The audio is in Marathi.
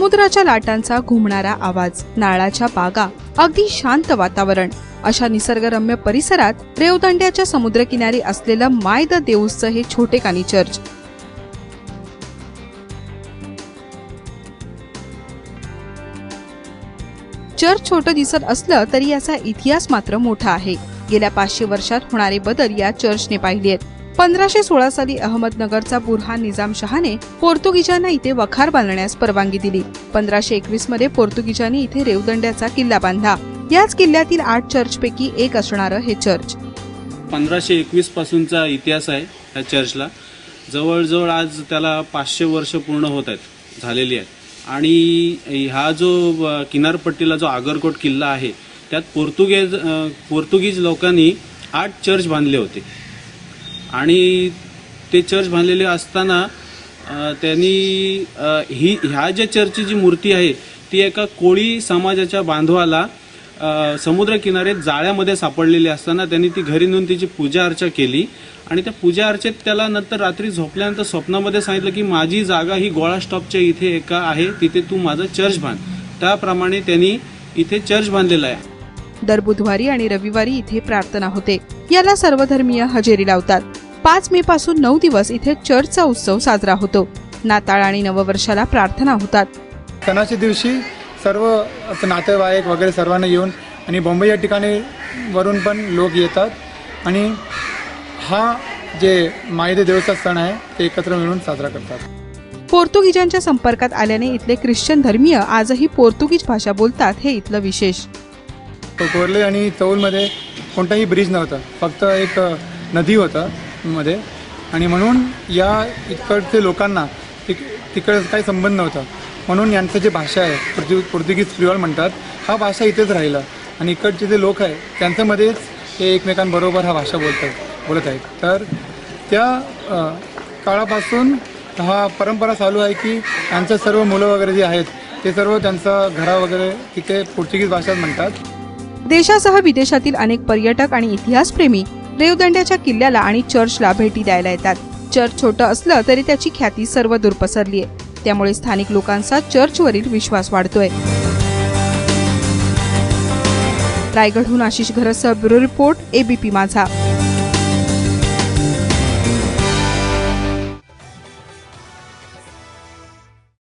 समुद्राच्या लाटांचा घुमणारा आवाज, नारळाच्या बागा, अगदी शांत वातावरण अशा निसर्गरम्य परिसरात रेवदंड्याच्या समुद्रकिनारी असलेलं माय द देऊसचं हे छोटेखानी चर्च. चर्च छोटं दिसत असलं तरी याचा इतिहास मात्र मोठा आहे. गेल्या 500 वर्षात होणारे बदल या चर्चने पाहिले आहेत. 1516 साली अहमदनगरचा बुरहान निजाम शहाने पोर्तुगीजांना इथे वखार बांधण्यास परवानगी दिली. 1521 मध्ये पोर्तुगीजांनी इथे रेवदंड्याचा किल्ला बांधला. याच किल्ल्यातील 8 चर्चपैकी एक असणारं हे चर्च. 1521 पासूनचा इतिहास आहे या चर्चला. जवळजवळ आज त्याला 500 वर्ष पूर्ण होत आहेत, झालेली आहेत. आणि हा जो किनारपट्टीला जो आगरकोट किल्ला आहे त्यात पोर्तुगीज लोकांनी 8 चर्च बांधले होते. आणि ते चर्च बांधलेले असताना त्यांनी ह्या ज्या चर्चची जी मूर्ती आहे ती एका कोळी समाजाच्या बांधवाला समुद्रकिनारे जाळ्यामध्ये सापडलेली असताना त्यांनी ती घरी नेऊन तिची पूजा अर्चा केली. आणि त्या पूजा अर्चेत त्याला नंतर रात्री झोपल्यानंतर स्वप्नामध्ये सांगितलं की माझी जागा ही गोळा स्टॉपच्या इथे एका आहे, तिथे तू माझं चर्च बांध. त्याप्रमाणे त्यांनी इथे चर्च बांधलेला आहे. दर बुधवारी आणि रविवारी इथे प्रार्थना होते. याला सर्वधर्मीय हजेरी लावतात. 5 मे पासून 9 दिवस इथे चर्चचा उत्सव साजरा होतो. नाताळ आणि नववर्षाला प्रार्थना होतात. सणाच्या दिवशी सर्व नातेवाईक वगैरे सर्वांना येऊन आणि बॉम्बे या ठिकाणी वरून पण लोक येतात. आणि हा जे माय द देऊसचा सण आहे ते एकत्र मिळून साजरा करतात. पोर्तुगीजांच्या संपर्कात आल्याने इथले ख्रिश्चन धर्मीय आजही पोर्तुगीज भाषा बोलतात, हे इथलं विशेष. कोरले आणि चौलमध्ये कोणताही ब्रिज नव्हता, फक्त एक नदी होता मध्ये. आणि म्हणून या इकडचे लोकांना तिकडे काही संबंध नव्हता. म्हणून यांचं जे भाषा आहे पोर्तुगीज क्रिओल म्हणतात, हा भाषा इथेच राहिला. आणि इकडचे जे लोक आहे त्यांच्यामध्येच हे एकमेकांबरोबर हा भाषा बोलत आहेत. तर त्या काळापासून हा परंपरा चालू आहे की यांचं सर्व मुलं वगैरे जे आहेत ते सर्व त्यांचा घरा वगैरे तिथे पोर्तुगीज भाषाच म्हणतात. देशासह विदेशातील अनेक पर्यटक आणि इतिहासप्रेमी रेवदंड्याच्या किल्ल्याला आणि चर्चला भेटी द्यायला येतात. चर्च छोटं असलं तरी त्याची ख्याती सर्व दूर पसरली आहे. त्यामुळे स्थानिक लोकांचा चर्चवरील विश्वास वाढतोय. रायगडहून आशिष घरसह ब्युरो रिपोर्ट, ABP माझा.